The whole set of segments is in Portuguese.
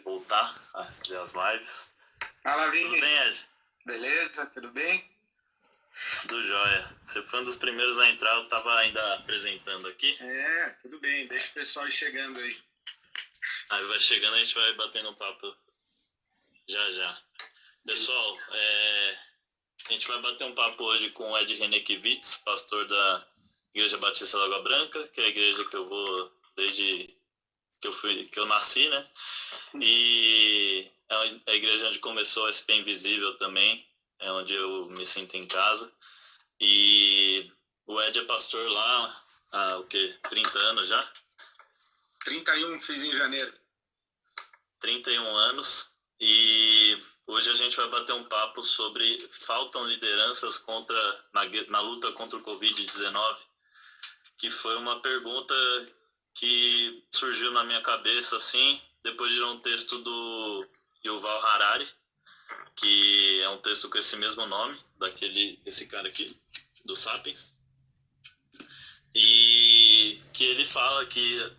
voltar a fazer as lives. Fala, Vini. Tudo bem, Ed? Beleza? Tudo bem? Tudo jóia. Você foi um dos primeiros a entrar, eu tava ainda apresentando aqui. Tudo bem. Deixa o pessoal ir chegando aí. Aí vai chegando, a gente vai batendo um papo já já. Pessoal, a gente vai bater um papo hoje com o Ed Renekiewicz, pastor da Igreja Batista Lagoa Branca, que é a igreja que eu vou desde que eu nasci, né? E é a igreja onde começou a SP Invisível também, é onde eu me sinto em casa. E o Ed é pastor lá há 30 anos já? 31 fiz em janeiro. 31 anos. E hoje a gente vai bater um papo sobre faltam lideranças na luta contra o Covid-19, que foi uma pergunta que surgiu na minha cabeça assim, depois de ler um texto do Yuval Harari, que é um texto com esse mesmo nome, esse cara aqui, do Sapiens, e que ele fala que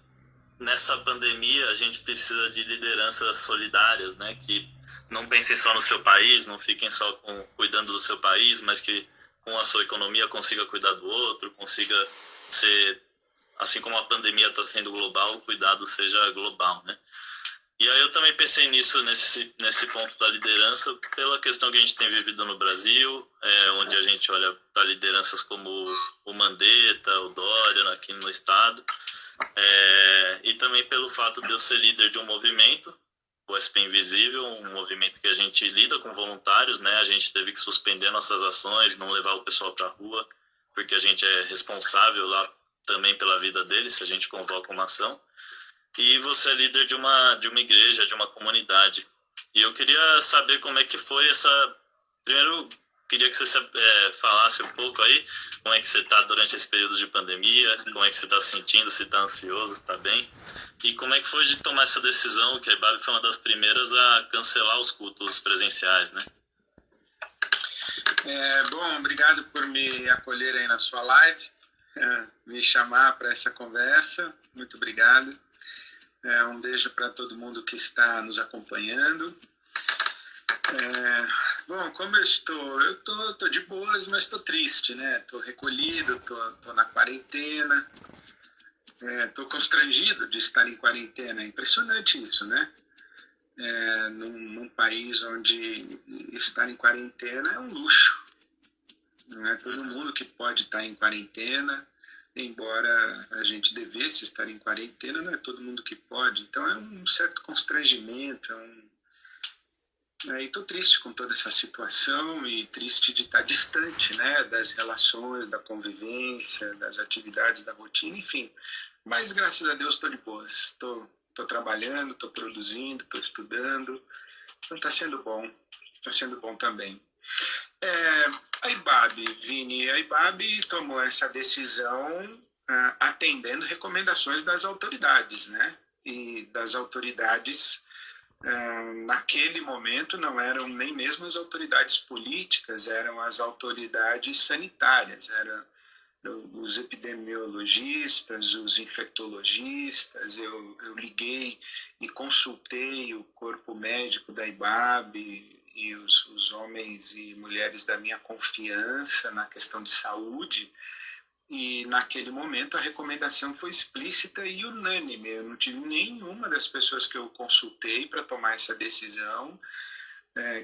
nessa pandemia a gente precisa de lideranças solidárias, né, que não pensem só no seu país, não fiquem só cuidando do seu país, mas que com a sua economia consiga cuidar do outro, consiga ser, assim como a pandemia está sendo global, o cuidado seja global, né? E aí eu também pensei nisso, nesse ponto da liderança, pela questão que a gente tem vivido no Brasil, onde a gente olha para lideranças como o Mandetta, o Dória aqui no estado, e também pelo fato de eu ser líder de um movimento, o SP Invisível, um movimento que a gente lida com voluntários, né? A gente teve que suspender nossas ações, não levar o pessoal para a rua, porque a gente é responsável lá também pela vida deles, se a gente convoca uma ação. E você é líder de uma igreja, de uma comunidade. E eu queria saber como é que foi essa... Primeiro, queria que você falasse um pouco aí como é que você está durante esse período de pandemia, como é que você está se sentindo, se está ansioso, se está bem. E como é que foi de tomar essa decisão, que a IBAB foi uma das primeiras a cancelar os cultos presenciais, né? Bom, obrigado por me acolher aí na sua live, me chamar para essa conversa. Muito obrigado. Um beijo para todo mundo que está nos acompanhando. Bom, como eu estou de boas, mas estou triste, né? Estou recolhido, estou na quarentena, estou constrangido de estar em quarentena. É impressionante isso, né? Num país onde estar em quarentena é um luxo. Não é todo mundo que pode estar em quarentena, embora a gente devesse estar em quarentena, não é todo mundo que pode. Então é um certo constrangimento, e estou triste com toda essa situação e triste de estar distante, né, das relações, da convivência, das atividades, da rotina, enfim. Mas graças a Deus estou de boas. Estou trabalhando, estou produzindo, estou estudando. Então está sendo bom também. A IBAB, Vini, a IBAB tomou essa decisão atendendo recomendações das autoridades, né? E das autoridades, naquele momento, não eram nem mesmo as autoridades políticas, eram as autoridades sanitárias, eram os epidemiologistas, os infectologistas. Eu liguei e consultei o corpo médico da IBAB e os homens e mulheres da minha confiança na questão de saúde, e naquele momento a recomendação foi explícita e unânime. Eu não tive nenhuma das pessoas que eu consultei para tomar essa decisão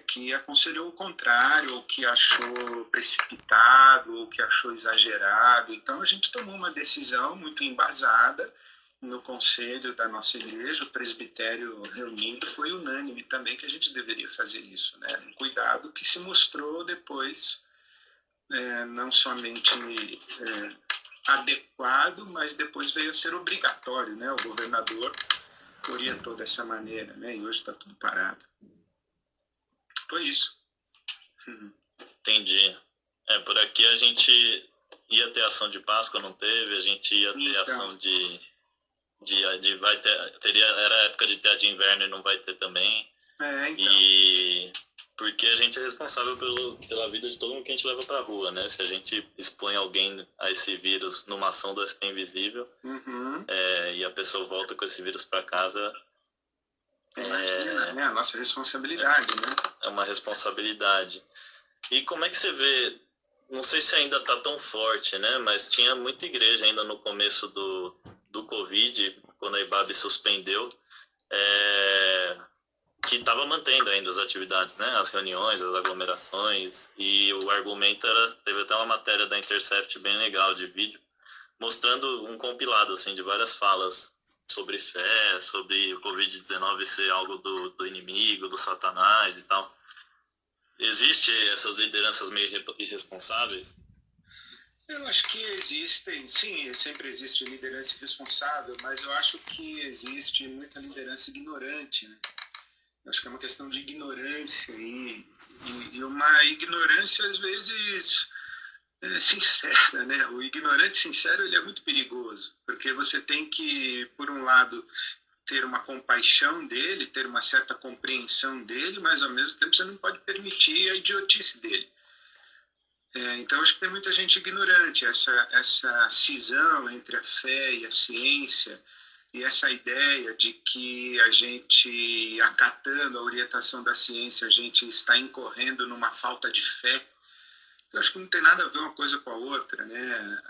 que aconselhou o contrário, ou que achou precipitado, ou que achou exagerado. Então a gente tomou uma decisão muito embasada no conselho da nossa igreja, o presbitério reunido, foi unânime também que a gente deveria fazer isso, né? Um cuidado que se mostrou depois não somente adequado, mas depois veio a ser obrigatório, né? O governador orientou dessa maneira, né? E hoje está tudo parado. Foi isso. Entendi. Por aqui a gente ia ter ação de Páscoa, não teve, a gente ia ter ação era a época de ter de inverno e não vai ter também. E porque a gente é responsável pela vida de todo mundo que a gente leva pra rua, né? Se a gente expõe alguém a esse vírus numa ação do SP Invisível, e a pessoa volta com esse vírus pra casa, Imagina, né? A nossa responsabilidade, né? É uma responsabilidade. E como é que você vê, não sei se ainda está tão forte, né? Mas tinha muita igreja ainda no começo do Covid, quando a IBAB suspendeu, que estava mantendo ainda as atividades, né? As reuniões, as aglomerações, e o argumento era, teve até uma matéria da Intercept bem legal de vídeo, mostrando um compilado, assim, de várias falas sobre fé, sobre o Covid-19 ser algo do inimigo, do Satanás e tal. Existe essas lideranças meio irresponsáveis? Eu acho que existem, sim, sempre existe liderança irresponsável, mas eu acho que existe muita liderança ignorante, né? Eu acho que é uma questão de ignorância e uma ignorância, às vezes, sincera, né? O ignorante sincero, ele é muito perigoso, porque você tem que, por um lado, ter uma compaixão dele, ter uma certa compreensão dele, mas ao mesmo tempo você não pode permitir a idiotice dele. Então acho que tem muita gente ignorante, essa cisão entre a fé e a ciência, e essa ideia de que a gente, acatando a orientação da ciência, a gente está incorrendo numa falta de fé. Eu acho que não tem nada a ver uma coisa com a outra, né?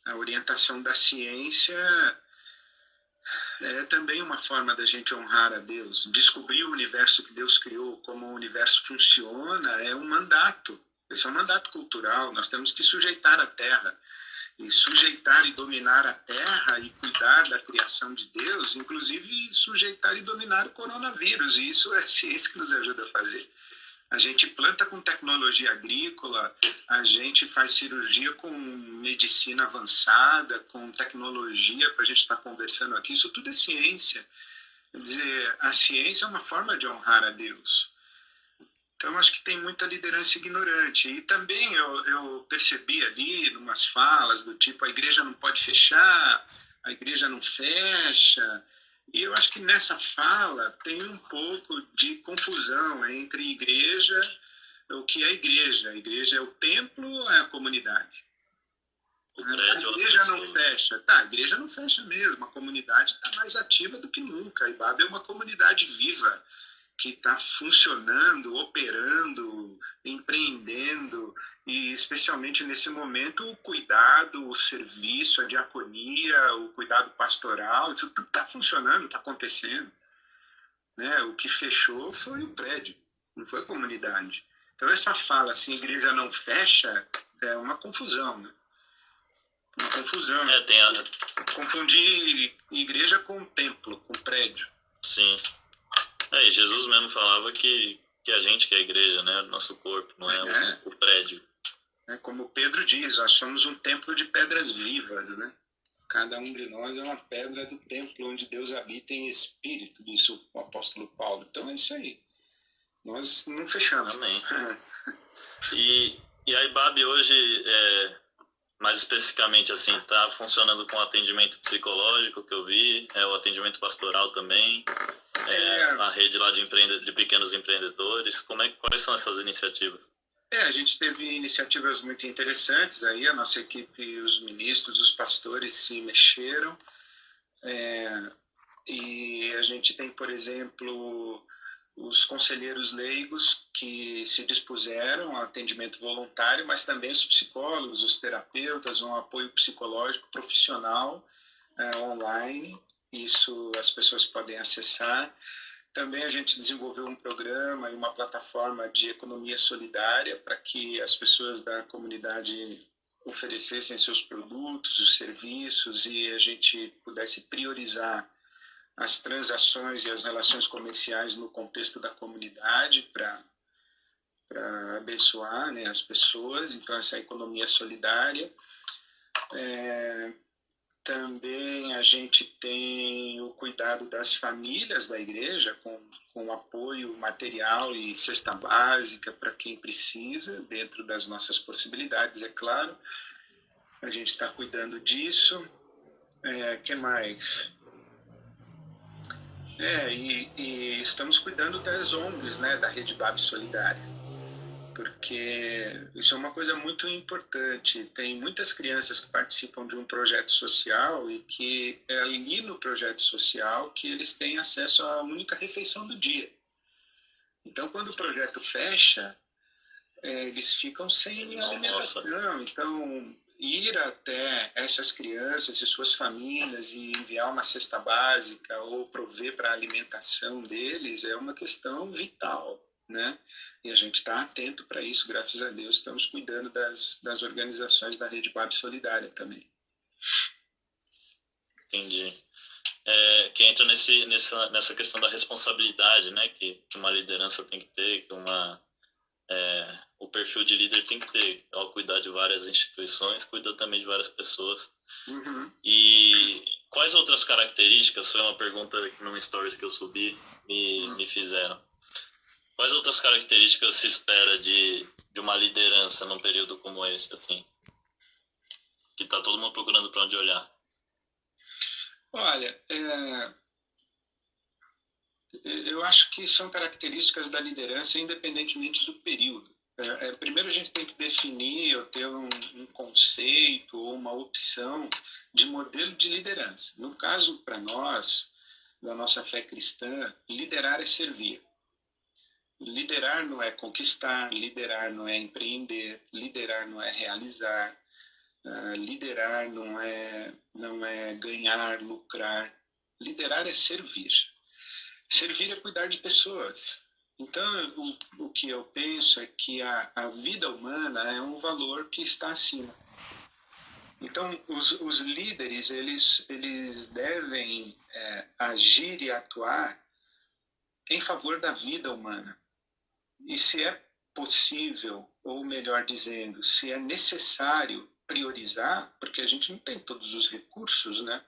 A orientação da ciência é também uma forma da gente honrar a Deus. Descobrir o universo que Deus criou, como o universo funciona, é um mandato. Esse é um mandato cultural. Nós temos que sujeitar a Terra. E sujeitar e dominar a Terra e cuidar da criação de Deus, inclusive sujeitar e dominar o coronavírus. E isso é a ciência que nos ajuda a fazer. A gente planta com tecnologia agrícola, a gente faz cirurgia com medicina avançada, com tecnologia para a gente estar conversando aqui. Isso tudo é ciência. Quer dizer, a ciência é uma forma de honrar a Deus. Então, acho que tem muita liderança ignorante. E também eu percebi ali, em umas falas do tipo, a igreja não pode fechar, a igreja não fecha. E eu acho que nessa fala tem um pouco de confusão entre igreja, o que é igreja. A igreja é o templo ou é a comunidade? A igreja não fecha. Tá, a igreja não fecha mesmo. A comunidade está mais ativa do que nunca. A IBAB é uma comunidade viva, que está funcionando, operando, empreendendo, e especialmente nesse momento o cuidado, o serviço, a diaconia, o cuidado pastoral, isso tudo está funcionando, está acontecendo. Né? O que fechou foi o prédio, não foi a comunidade. Então essa fala assim, igreja não fecha, é uma confusão, né? Uma confusão. Confundir igreja com templo, com prédio. Sim. E Jesus mesmo falava que a gente que é a igreja, né? Nosso corpo, não é o prédio. Como Pedro diz, nós somos um templo de pedras vivas, né? Cada um de nós é uma pedra do templo onde Deus habita em espírito, disse o apóstolo Paulo. Então é isso aí. Nós não fechamos. Amém. E a IBAB hoje, mais especificamente assim, está funcionando com atendimento psicológico, que eu vi, o atendimento pastoral também, a rede lá de pequenos empreendedores. Quais são essas iniciativas? A gente teve iniciativas muito interessantes aí, a nossa equipe, os ministros, os pastores se mexeram, e a gente tem, por exemplo, os conselheiros leigos que se dispuseram a atendimento voluntário, mas também os psicólogos, os terapeutas, um apoio psicológico profissional online, isso as pessoas podem acessar. Também a gente desenvolveu um programa e uma plataforma de economia solidária para que as pessoas da comunidade oferecessem seus produtos, os serviços, e a gente pudesse priorizar as transações e as relações comerciais no contexto da comunidade para abençoar, né, as pessoas. Então, essa economia solidária. Também a gente tem o cuidado das famílias da igreja, com apoio material e cesta básica para quem precisa, dentro das nossas possibilidades, é claro. A gente está cuidando disso. Que mais? E estamos cuidando das ONGs, né, da Rede BAB Solidária, porque isso é uma coisa muito importante. Tem muitas crianças que participam de um projeto social e que é ali no projeto social que eles têm acesso à única refeição do dia. Então, quando o projeto fecha, eles ficam sem alimentação. Então, ir até essas crianças e suas famílias e enviar uma cesta básica ou prover para a alimentação deles é uma questão vital, né? E a gente está atento para isso, graças a Deus, estamos cuidando das organizações da Rede Bab Solidária também. Entendi. Que entra nessa questão da responsabilidade, né? Que uma liderança tem que ter, que o perfil de líder tem que ter. Ao cuidar de várias instituições, cuida também de várias pessoas. Uhum. E quais outras características, foi uma pergunta que num stories que eu subi, me fizeram. Quais outras características se espera de uma liderança num período como esse, assim? Que tá todo mundo procurando para onde olhar. Olha, eu acho que são características da liderança independentemente do período. Primeiro a gente tem que definir ou ter um conceito ou uma opção de modelo de liderança. No caso, para nós, da nossa fé cristã, liderar é servir. Liderar não é conquistar, liderar não é empreender, liderar não é realizar, liderar não é ganhar, lucrar. Liderar é servir. Servir é cuidar de pessoas. Então, o que eu penso é que a vida humana é um valor que está acima. Então, os líderes, eles devem agir e atuar em favor da vida humana. E se é possível, ou melhor dizendo, se é necessário priorizar, porque a gente não tem todos os recursos, né?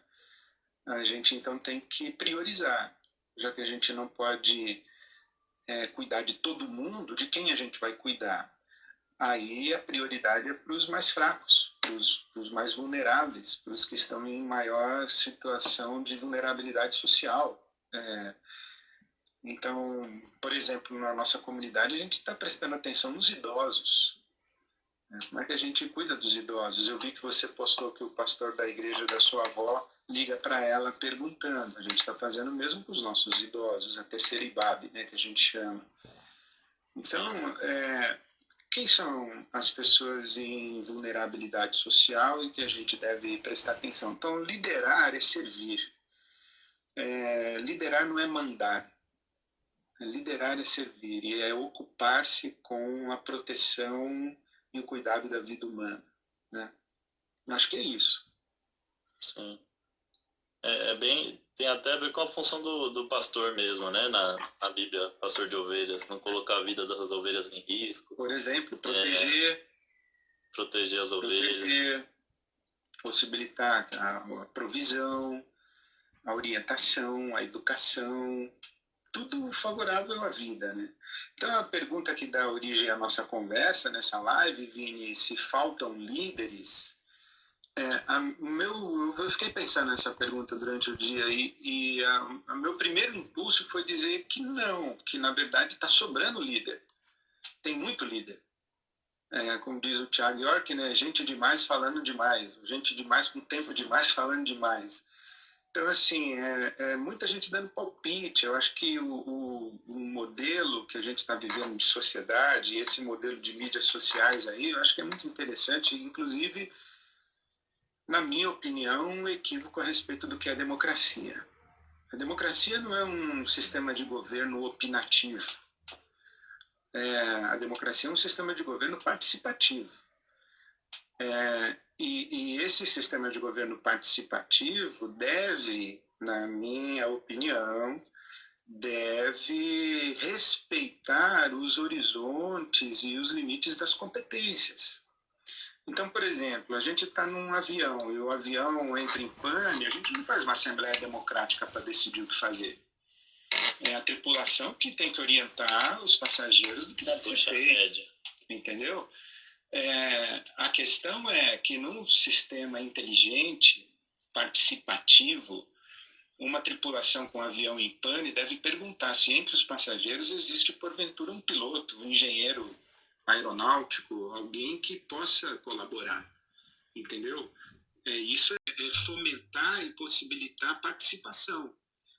A gente então tem que priorizar, já que a gente não pode cuidar de todo mundo, de quem a gente vai cuidar? Aí a prioridade é para os mais fracos, para os mais vulneráveis, para os que estão em maior situação de vulnerabilidade social. Então, por exemplo, na nossa comunidade, a gente está prestando atenção nos idosos. Como é que a gente cuida dos idosos? Eu vi que você postou que o pastor da igreja da sua avó liga para ela perguntando. A gente está fazendo o mesmo com os nossos idosos, a terceira IBAB, né, que a gente chama. Então, quem são as pessoas em vulnerabilidade social e que a gente deve prestar atenção? Então, liderar é servir. Liderar não é mandar. Liderar é servir e é ocupar-se com a proteção e o cuidado da vida humana, né? Acho que é isso. Sim. Tem até a ver com a função do pastor mesmo, né? Na Bíblia, pastor de ovelhas, não colocar a vida das ovelhas em risco. Por exemplo, proteger as ovelhas. Possibilitar a provisão, a orientação, a educação, tudo favorável à vida, né? Então, a pergunta que dá origem à nossa conversa nessa live, Vini, se faltam líderes, eu fiquei pensando nessa pergunta durante o dia e o meu primeiro impulso foi dizer que não, que na verdade está sobrando líder. Tem muito líder. Como diz o Thiago York, né? Gente demais falando demais, gente demais com tempo demais falando demais. Então, assim, muita gente dando palpite. Eu acho que o modelo que a gente está vivendo de sociedade, esse modelo de mídias sociais aí, eu acho que é muito interessante, inclusive, na minha opinião, um equívoco a respeito do que é democracia. A democracia não é um sistema de governo opinativo. A democracia é um sistema de governo participativo. E esse sistema de governo participativo deve, na minha opinião, deve respeitar os horizontes e os limites das competências. Então, por exemplo, a gente está num avião e o avião entra em pane, a gente não faz uma assembleia democrática para decidir o que fazer. É a tripulação que tem que orientar os passageiros do que deve ser feito. Entendeu? A questão é que num sistema inteligente, participativo, uma tripulação com um avião em pane deve perguntar se entre os passageiros existe porventura um piloto, um engenheiro aeronáutico, alguém que possa colaborar, entendeu? Isso é fomentar e possibilitar a participação.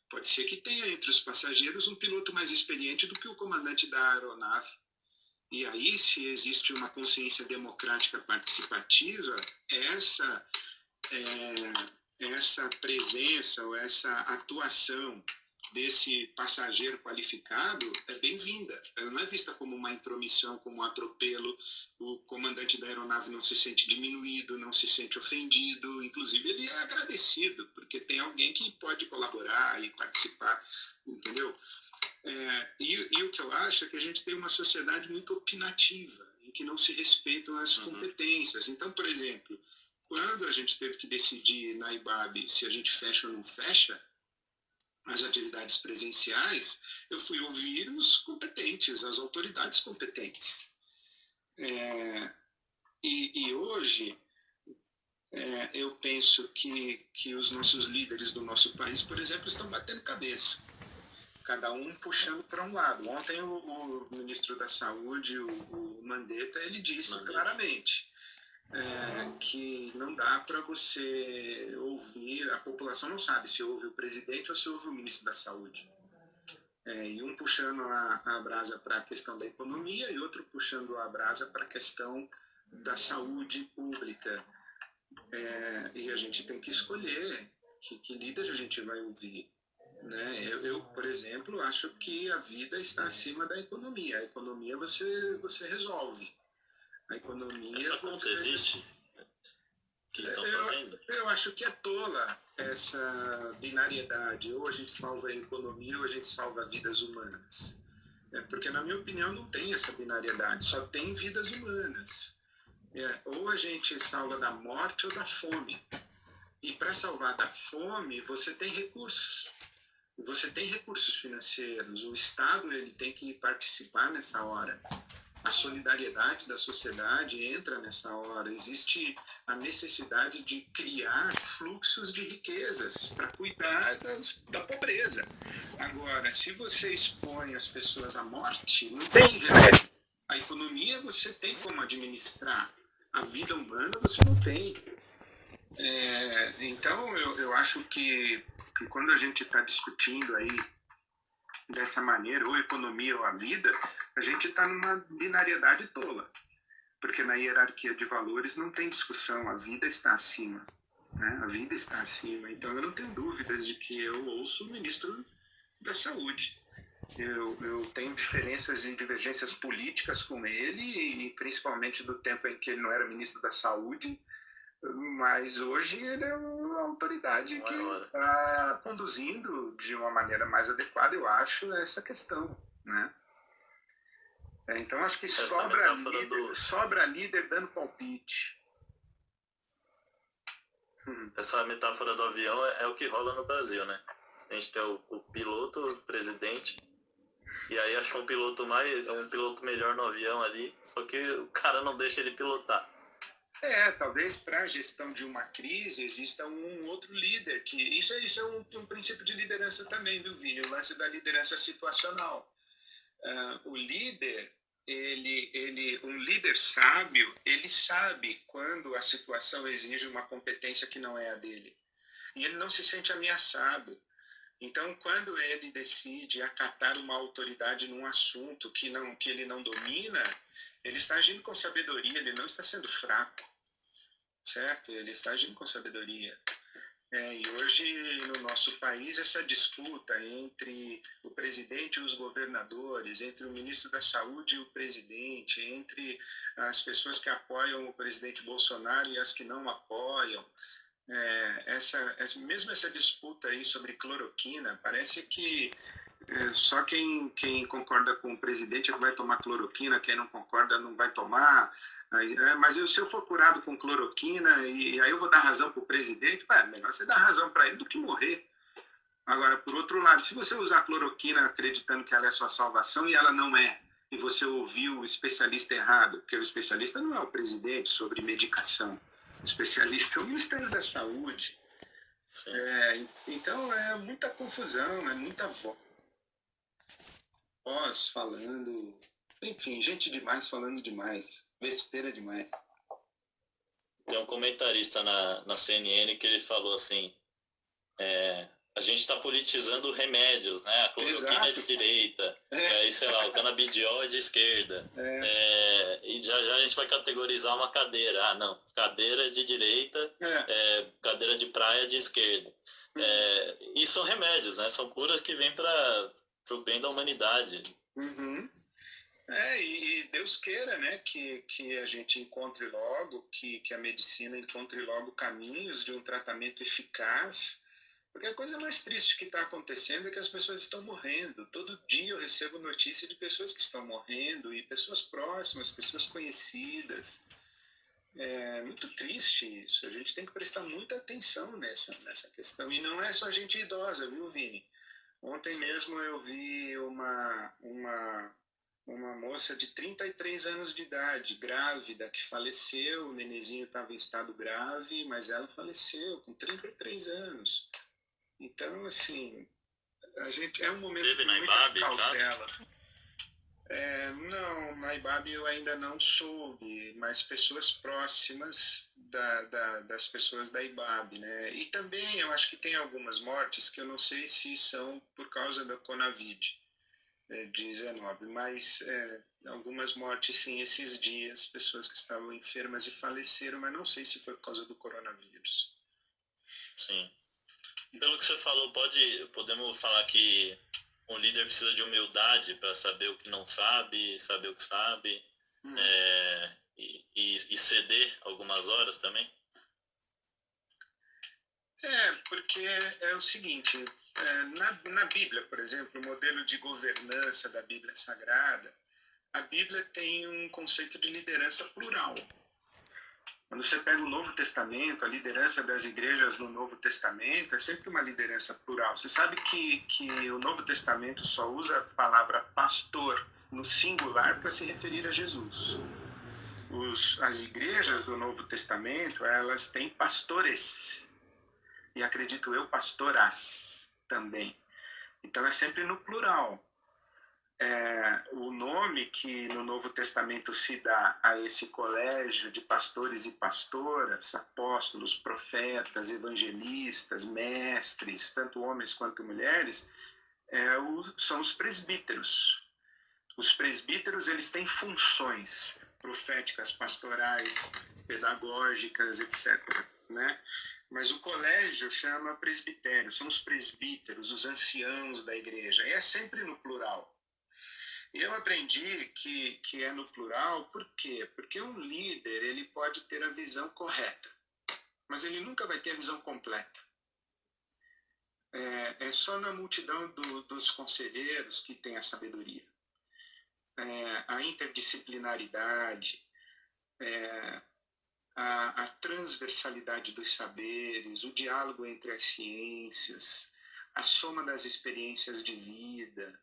Pode ser que tenha entre os passageiros um piloto mais experiente do que o comandante da aeronave. E aí, se existe uma consciência democrática participativa, essa presença ou essa atuação desse passageiro qualificado é bem-vinda. Ela não é vista como uma intromissão, como um atropelo. O comandante da aeronave não se sente diminuído, não se sente ofendido. Inclusive, ele é agradecido, porque tem alguém que pode colaborar e participar, entendeu? E o que eu acho é que a gente tem uma sociedade muito opinativa, em que não se respeitam as competências. Então, por exemplo, quando a gente teve que decidir na IBAB se a gente fecha ou não fecha as atividades presenciais, eu fui ouvir os competentes, as autoridades competentes. E hoje, eu penso que os nossos líderes do nosso país, por exemplo, estão batendo cabeça, cada um puxando para um lado. Ontem o ministro da Saúde, o Mandetta, ele disse claramente que não dá para você ouvir, a população não sabe se ouve o presidente ou se ouve o ministro da Saúde. E um puxando a brasa para a questão da economia e outro puxando a brasa para a questão da saúde pública. E a gente tem que escolher que líder a gente vai ouvir. Né? Eu, por exemplo, acho que a vida está acima da economia. A economia você resolve. A economia... Essa conta existe? Que estão fazendo? Eu acho que é tola essa binariedade. Ou a gente salva a economia ou a gente salva vidas humanas. Porque, na minha opinião, não tem essa binariedade. Só tem vidas humanas. Ou a gente salva da morte ou da fome. E para salvar da fome, você tem recursos. Você tem recursos financeiros. O Estado ele tem que participar nessa hora. A solidariedade da sociedade entra nessa hora. Existe a necessidade de criar fluxos de riquezas para cuidar da pobreza. Agora, se você expõe as pessoas à morte, não tem remédio. A economia você tem como administrar. A vida humana você não tem. Então, eu acho que quando a gente está discutindo aí dessa maneira, ou economia ou a vida, a gente está numa binariedade tola. Porque na hierarquia de valores não tem discussão, a vida está acima. Né? A vida está acima. Então eu não tenho dúvidas de que eu ouço o ministro da Saúde. Eu tenho diferenças e divergências políticas com ele, e principalmente do tempo em que ele não era ministro da Saúde, mas hoje ele é uma autoridade que está conduzindo de uma maneira mais adequada, eu acho, essa questão, né? Então acho que sobra líder dando palpite. Essa metáfora do avião é o que rola no Brasil, né? A gente tem o piloto, o presidente, e aí achou um piloto melhor no avião ali, só que o cara não deixa ele pilotar. Talvez para a gestão de uma crise exista um outro líder, que isso é um princípio de liderança também, viu, Vini? O lance da liderança situacional. O líder, um líder sábio, ele sabe quando a situação exige uma competência que não é a dele. E ele não se sente ameaçado. Então, quando ele decide acatar uma autoridade num assunto que ele não domina, ele está agindo com sabedoria, ele não está sendo fraco, certo? Ele está agindo com sabedoria. E hoje, no nosso país, essa disputa entre o presidente e os governadores, entre o ministro da Saúde e o presidente, entre as pessoas que apoiam o presidente Bolsonaro e as que não apoiam, mesmo essa disputa aí sobre cloroquina, parece que só quem concorda com o presidente vai tomar cloroquina, quem não concorda não vai tomar. Mas se eu for curado com cloroquina e aí eu vou dar razão para o presidente, melhor você dar razão para ele do que morrer. Agora, por outro lado, se você usar cloroquina acreditando que ela é sua salvação e ela não é, e você ouviu o especialista errado, porque o especialista não é o presidente sobre medicação, o especialista é o Ministério da Saúde. Então é muita confusão, é muita voz falando Enfim, gente demais falando demais. Besteira demais. Tem um comentarista na CNN que ele falou assim, a gente está politizando remédios, né? A cloroquina é de direita, aí, sei lá, o canabidiol é de esquerda. E já a gente vai categorizar uma cadeira. Ah, não, cadeira de direita, cadeira de praia de esquerda. E são remédios, né? São curas que vêm para o bem da humanidade. Uhum. E Deus queira, né, que a gente encontre logo, que a medicina encontre logo caminhos de um tratamento eficaz, porque a coisa mais triste que está acontecendo é que as pessoas estão morrendo. Todo dia eu recebo notícia de pessoas que estão morrendo, e pessoas próximas, pessoas conhecidas. É muito triste isso. A gente tem que prestar muita atenção nessa questão. E não é só gente idosa, viu, Vini? Ontem mesmo eu vi uma moça de 33 anos de idade, grávida, que faleceu. O nenenzinho estava em estado grave, mas ela faleceu com 33 anos. Então, assim, a gente é um momento Teve de na muita IBAB, cautela. Não, na IBAB eu ainda não soube, mas pessoas próximas das pessoas da IBAB, né? E também eu acho que tem algumas mortes que eu não sei se são por causa da Conavide-19, mas algumas mortes sim esses dias, pessoas que estavam enfermas e faleceram, mas não sei se foi por causa do coronavírus. Sim. Pelo que você falou, podemos falar que um líder precisa de humildade para saber o que não sabe, saber o que sabe, e ceder algumas horas também? Porque é o seguinte, na Bíblia, por exemplo, o modelo de governança da Bíblia Sagrada, a Bíblia tem um conceito de liderança plural. Quando você pega o Novo Testamento, a liderança das igrejas no Novo Testamento é sempre uma liderança plural. Você sabe que o Novo Testamento só usa a palavra pastor no singular para se referir a Jesus. As igrejas do Novo Testamento, elas têm pastores, e acredito eu, pastoras também. Então é sempre no plural. O nome que no Novo Testamento se dá a esse colégio de pastores e pastoras, apóstolos, profetas, evangelistas, mestres, tanto homens quanto mulheres, são os presbíteros. Os presbíteros, eles têm funções proféticas, pastorais, pedagógicas, etc., né? Mas o colégio chama presbitério, são os presbíteros, os anciãos da igreja, e é sempre no plural. E eu aprendi que é no plural, por quê? Porque um líder, ele pode ter a visão correta, mas ele nunca vai ter a visão completa. É só na multidão dos conselheiros que tem a sabedoria. A interdisciplinaridade, a transversalidade dos saberes, o diálogo entre as ciências, a soma das experiências de vida,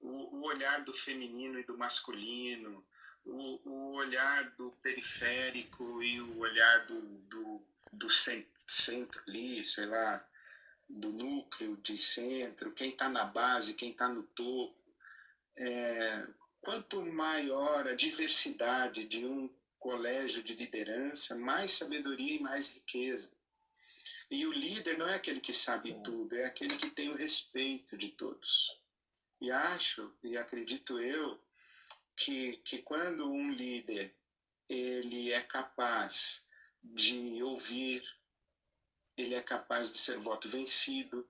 o olhar do feminino e do masculino, o olhar do periférico e o olhar do centro ali, sei lá, do núcleo de centro, quem está na base, quem está no topo. Quanto maior a diversidade de um colégio de liderança, mais sabedoria e mais riqueza. E o líder não é aquele que sabe tudo, é aquele que tem o respeito de todos. E acho, e acredito eu, que quando um líder ele é capaz de ouvir, ele é capaz de ser voto vencido,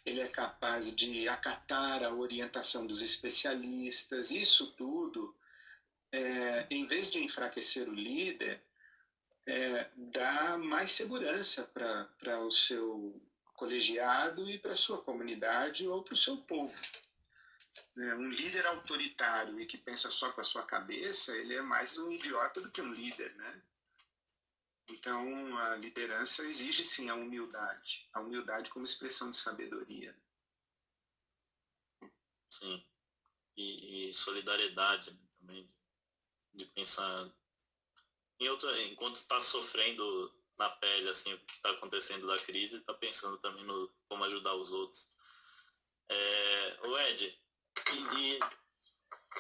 ele é capaz de acatar a orientação dos especialistas, isso tudo, em vez de enfraquecer o líder, dá mais segurança para o seu colegiado e para a sua comunidade ou para o seu povo. Um líder autoritário e que pensa só com a sua cabeça, ele é mais um idiota do que um líder, né? Então, a liderança exige, sim, a humildade como expressão de sabedoria. Sim, e solidariedade, né, também, de pensar enquanto está sofrendo na pele, assim, o que está acontecendo da crise, está pensando também no como ajudar os outros. O Ed,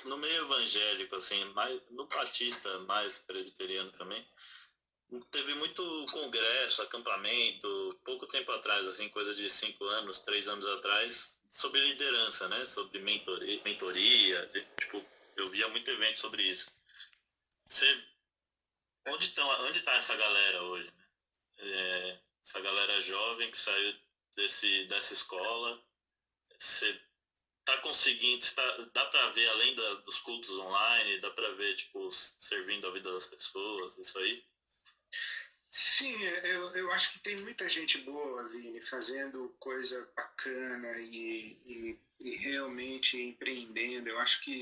no meio evangélico, assim, mais, no batista, mais presbiteriano também, teve muito congresso, acampamento, pouco tempo atrás, assim, coisa de 5 anos, 3 anos atrás, sobre liderança, né? Sobre mentoria, tipo, eu via muito evento sobre isso. Você, onde tá essa galera hoje, né? Essa galera jovem que saiu dessa escola, você tá conseguindo, dá para ver além dos cultos online, dá para ver, tipo, servindo a vida das pessoas, isso aí? Sim, eu acho que tem muita gente boa, Vini, fazendo coisa bacana e realmente empreendendo. Eu acho que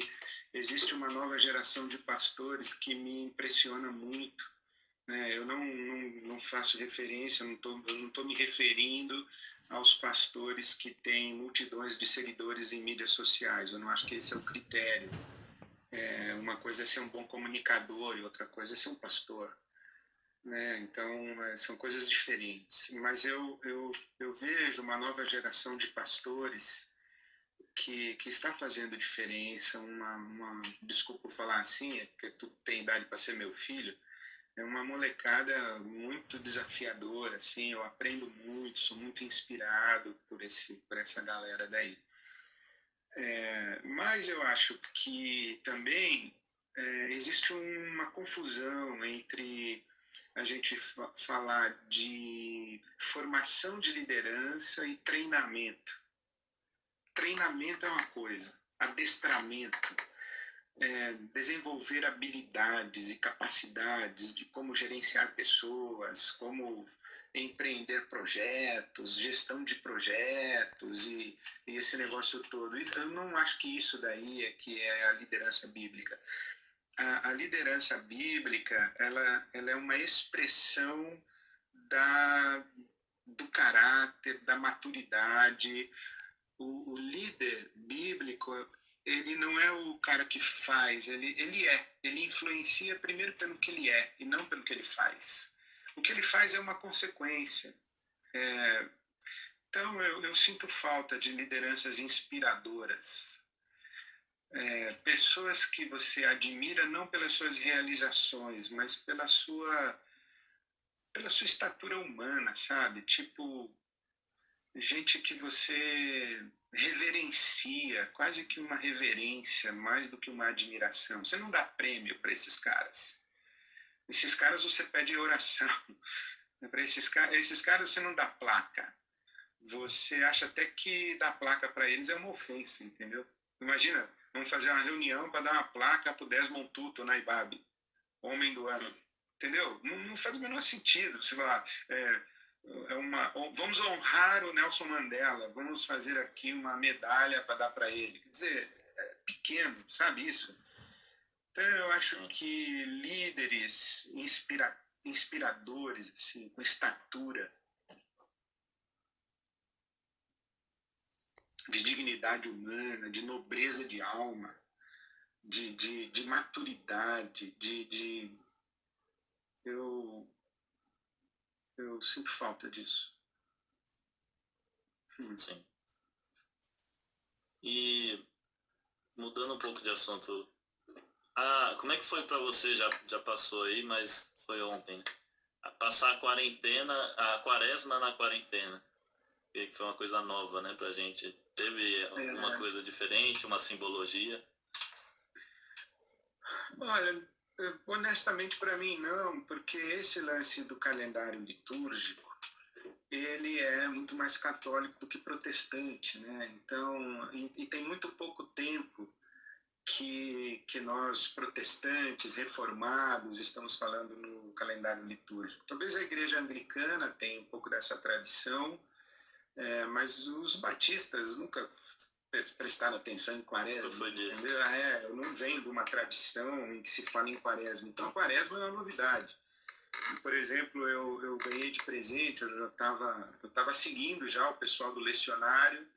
existe uma nova geração de pastores que me impressiona muito, né? Eu não faço referência, eu não tô me referindo aos pastores que têm multidões de seguidores em mídias sociais. Eu não acho que esse é o critério. Uma coisa é ser um bom comunicador e outra coisa é ser um pastor, né? Então, são coisas diferentes. Mas eu vejo uma nova geração de pastores que está fazendo diferença. Desculpa falar assim, é porque tu tem idade para ser meu filho. É uma molecada muito desafiadora, assim. Eu aprendo muito, sou muito inspirado por essa galera daí. Mas eu acho que também existe uma confusão entre a gente falar de formação de liderança e treinamento. Treinamento é uma coisa, adestramento, desenvolver habilidades e capacidades de como gerenciar pessoas, como empreender projetos, gestão de projetos e esse negócio todo. Eu não acho que isso daí é que é a liderança bíblica. A liderança bíblica ela é uma expressão da, do caráter, da maturidade. O líder bíblico, ele não é o cara que faz, ele influencia primeiro pelo que ele é e não pelo que ele faz. O que ele faz é uma consequência. É, então eu sinto falta de lideranças inspiradoras, pessoas que você admira não pelas suas realizações, mas pela sua estatura humana, sabe? Tipo, gente que você reverencia, quase que uma reverência, mais do que uma admiração. Você não dá prêmio para esses caras. Esses caras você pede oração. Para esses caras você não dá placa. Você acha até que dar placa para eles é uma ofensa, entendeu? Imagina, vamos fazer uma reunião para dar uma placa para o Desmond Tutu na IBAB, homem do ano. Entendeu? Não faz o menor sentido. Sei lá, vamos honrar o Nelson Mandela, vamos fazer aqui uma medalha para dar para ele. Quer dizer, é pequeno, sabe isso? Então eu acho que líderes inspiradores, assim, com estatura, de dignidade humana, de nobreza de alma, de maturidade, eu, eu sinto falta disso. Sim. E mudando um pouco de assunto, como é que foi para você? Já passou aí, mas foi ontem, né? Passar a quarentena, a quaresma na quarentena, que foi uma coisa nova, né, pra gente. Teve alguma coisa diferente, uma simbologia? Olha, honestamente para mim não, porque esse lance do calendário litúrgico, ele é muito mais católico do que protestante, né? Então, e tem muito pouco tempo que nós protestantes, reformados, estamos falando no calendário litúrgico. Talvez a igreja anglicana tenha um pouco dessa tradição, mas os batistas nunca prestaram atenção em quaresma, entendeu? Eu não venho de uma tradição em que se fala em quaresma, então a quaresma é uma novidade. Por exemplo, eu ganhei de presente, eu estava seguindo já o pessoal do lecionário,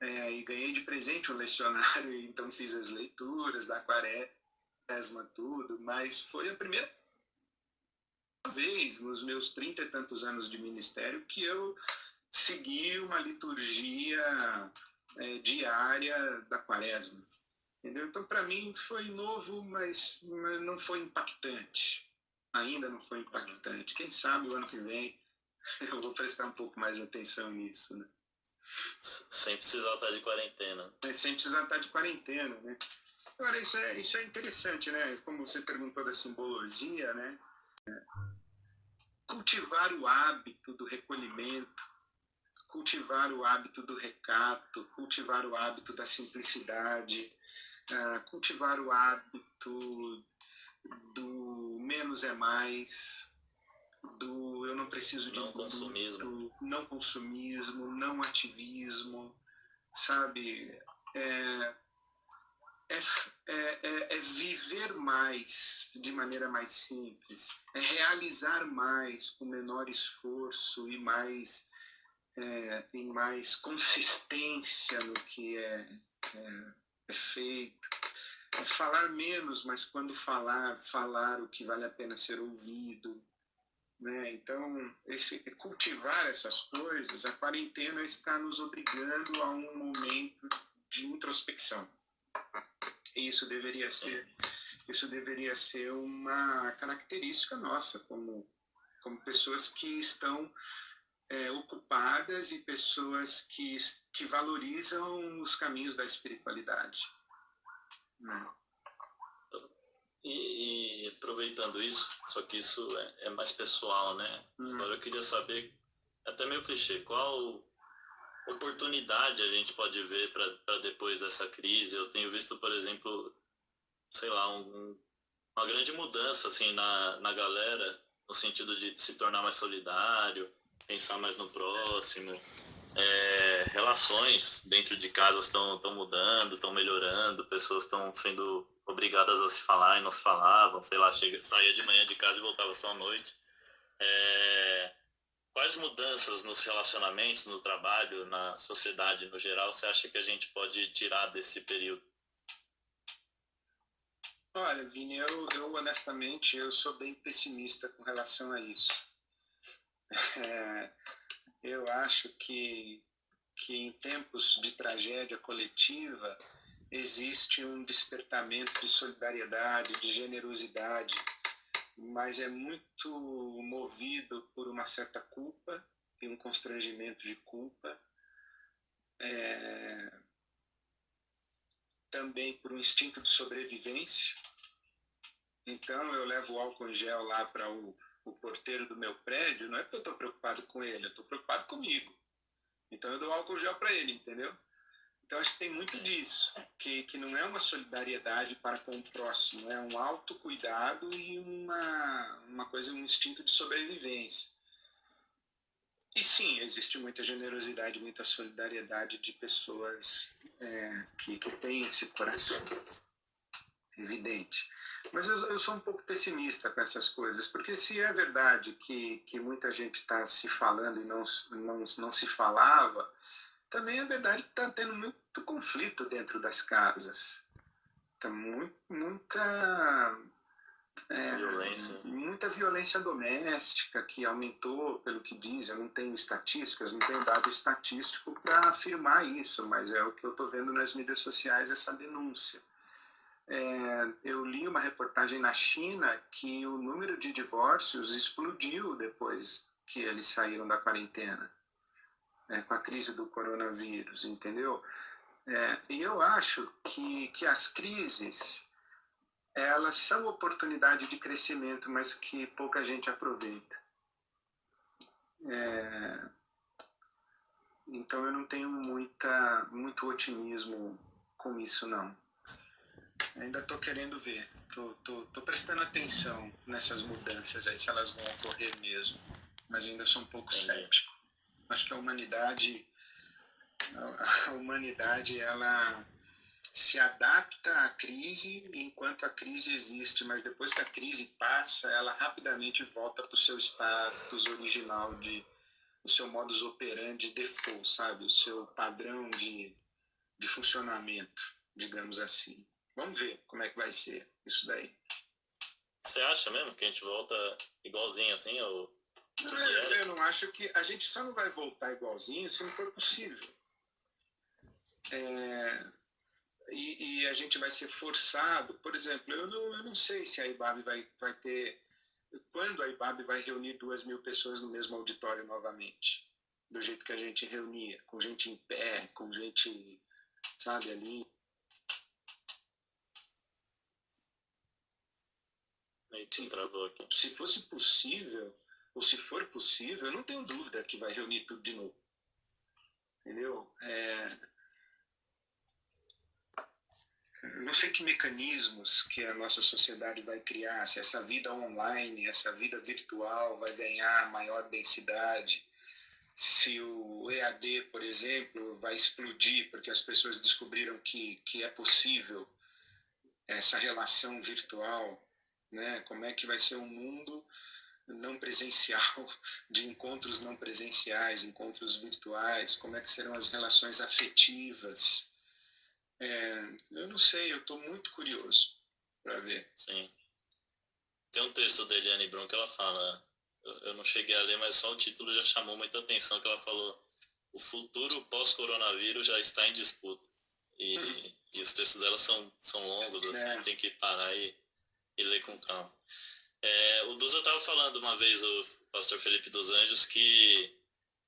e ganhei de presente um lecionário, então fiz as leituras da quaresma, tudo, mas foi a primeira vez nos meus 30 e tantos anos de ministério que eu segui uma liturgia diária da quaresma. Entendeu? Então, para mim, foi novo, mas não foi impactante. Ainda não foi impactante. Quem sabe o ano que vem eu vou prestar um pouco mais atenção nisso, né? Sem precisar estar de quarentena. Sem precisar estar de quarentena, né? Agora, isso é interessante, né? Como você perguntou da simbologia, né? Cultivar o hábito do recolhimento, cultivar o hábito do recato, cultivar o hábito da simplicidade, cultivar o hábito do menos é mais, do eu não preciso de não consumismo, muito, não consumismo, não ativismo, sabe? É, é viver mais de maneira mais simples, é realizar mais com menor esforço e mais em mais consistência no que é feito, é falar menos, mas quando falar o que vale a pena ser ouvido, né? Então, cultivar essas coisas, a quarentena está nos obrigando a um momento de introspecção. E isso deveria ser uma característica nossa, como pessoas que estão ocupadas e pessoas que valorizam os caminhos da espiritualidade. Né? E aproveitando isso, só que isso é mais pessoal, né? Agora eu queria saber, até meio clichê, qual oportunidade a gente pode ver para depois dessa crise? Eu tenho visto, por exemplo, sei lá, uma grande mudança assim na galera, no sentido de se tornar mais solidário, pensar mais no próximo. Relações dentro de casa estão mudando, estão melhorando, pessoas estão sendo obrigadas a se falar e não se falavam, sei lá, saía de manhã de casa e voltava só à noite. Quais mudanças nos relacionamentos, no trabalho, na sociedade no geral, você acha que a gente pode tirar desse período? Olha, Vini, eu honestamente eu sou bem pessimista com relação a isso. Eu acho que em tempos de tragédia coletiva existe um despertamento de solidariedade, de generosidade, mas é muito movido por uma certa culpa e um constrangimento de culpa. Também por um instinto de sobrevivência. Então eu levo o álcool em gel lá para o porteiro do meu prédio, não é porque eu estou preocupado com ele, eu estou preocupado comigo. Então eu dou álcool gel para ele, entendeu? Então acho que tem muito disso, que não é uma solidariedade para com o próximo, é um autocuidado e uma coisa, um instinto de sobrevivência. E sim, existe muita generosidade, muita solidariedade de pessoas que têm esse coração evidente. Mas eu sou um pouco pessimista com essas coisas, porque se é verdade que muita gente está se falando e não se falava, também é verdade que está tendo muito conflito dentro das casas. Tá muita violência doméstica que aumentou, pelo que dizem. Eu não tenho estatísticas, não tenho dado estatístico para afirmar isso, mas é o que eu estou vendo nas mídias sociais, essa denúncia. Eu li uma reportagem na China que o número de divórcios explodiu depois que eles saíram da quarentena, com a crise do coronavírus, entendeu? E eu acho que as crises, elas são oportunidade de crescimento, mas que pouca gente aproveita. Então eu não tenho muito otimismo com isso, não. Ainda estou querendo ver, estou prestando atenção nessas mudanças aí, se elas vão ocorrer mesmo, mas ainda sou um pouco cético. Acho que a humanidade ela se adapta à crise enquanto a crise existe, mas depois que a crise passa, ela rapidamente volta para o seu status original, o seu modus operandi default, sabe? O seu padrão de funcionamento, digamos assim. Vamos ver como é que vai ser isso daí. Você acha mesmo que a gente volta igualzinho assim? Ou eu não acho que... A gente só não vai voltar igualzinho se não for possível. e a gente vai ser forçado, por exemplo, eu não sei se a IBAB vai ter, quando a IBAB vai reunir 2.000 pessoas no mesmo auditório novamente, do jeito que a gente reunia, com gente em pé, com gente, sabe, ali. Se fosse possível, ou se for possível, eu não tenho dúvida que vai reunir tudo de novo. Entendeu? Não sei que mecanismos que a nossa sociedade vai criar, se essa vida online, essa vida virtual vai ganhar maior densidade, se o EAD, por exemplo, vai explodir porque as pessoas descobriram que é possível essa relação virtual, né? Como é que vai ser um mundo não presencial, de encontros não presenciais, encontros virtuais, como é que serão as relações afetivas. Eu não sei, eu estou muito curioso para ver. Sim. Tem um texto da Eliane Brum que ela fala, eu não cheguei a ler, mas só o título já chamou muita atenção, que ela falou: o futuro pós-coronavírus já está em disputa. E os textos dela são longos, assim, tem que parar e ler com calma. O Duza estava falando uma vez, o pastor Felipe dos Anjos, que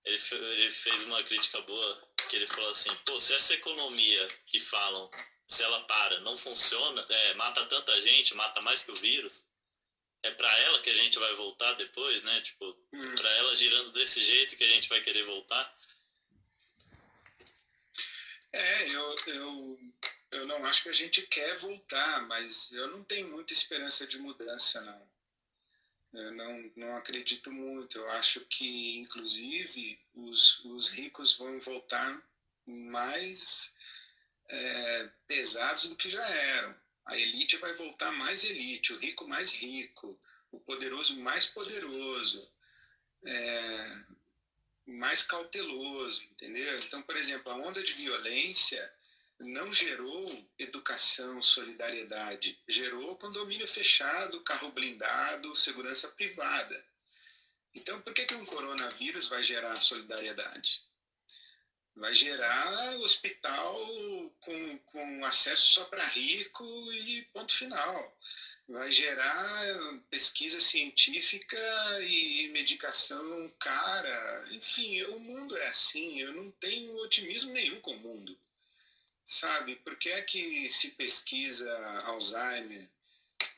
ele fez uma crítica boa, que ele falou assim: pô, se essa economia que falam, se ela para, não funciona, mata tanta gente, mata mais que o vírus, é para ela que a gente vai voltar depois, né? Tipo, para ela girando desse jeito que a gente vai querer voltar. Eu não acho que a gente quer voltar, mas eu não tenho muita esperança de mudança, não. Eu não acredito muito. Eu acho que, inclusive, os ricos vão voltar mais pesados do que já eram. A elite vai voltar mais elite, o rico mais rico, o poderoso mais poderoso, mais cauteloso, entendeu? Então, por exemplo, a onda de violência não gerou educação, solidariedade, gerou condomínio fechado, carro blindado, segurança privada. Então, por que um coronavírus vai gerar solidariedade? Vai gerar hospital com acesso só para rico e ponto final. Vai gerar pesquisa científica e medicação cara. Enfim, o mundo é assim, eu não tenho otimismo nenhum com o mundo. Sabe, por que é que se pesquisa Alzheimer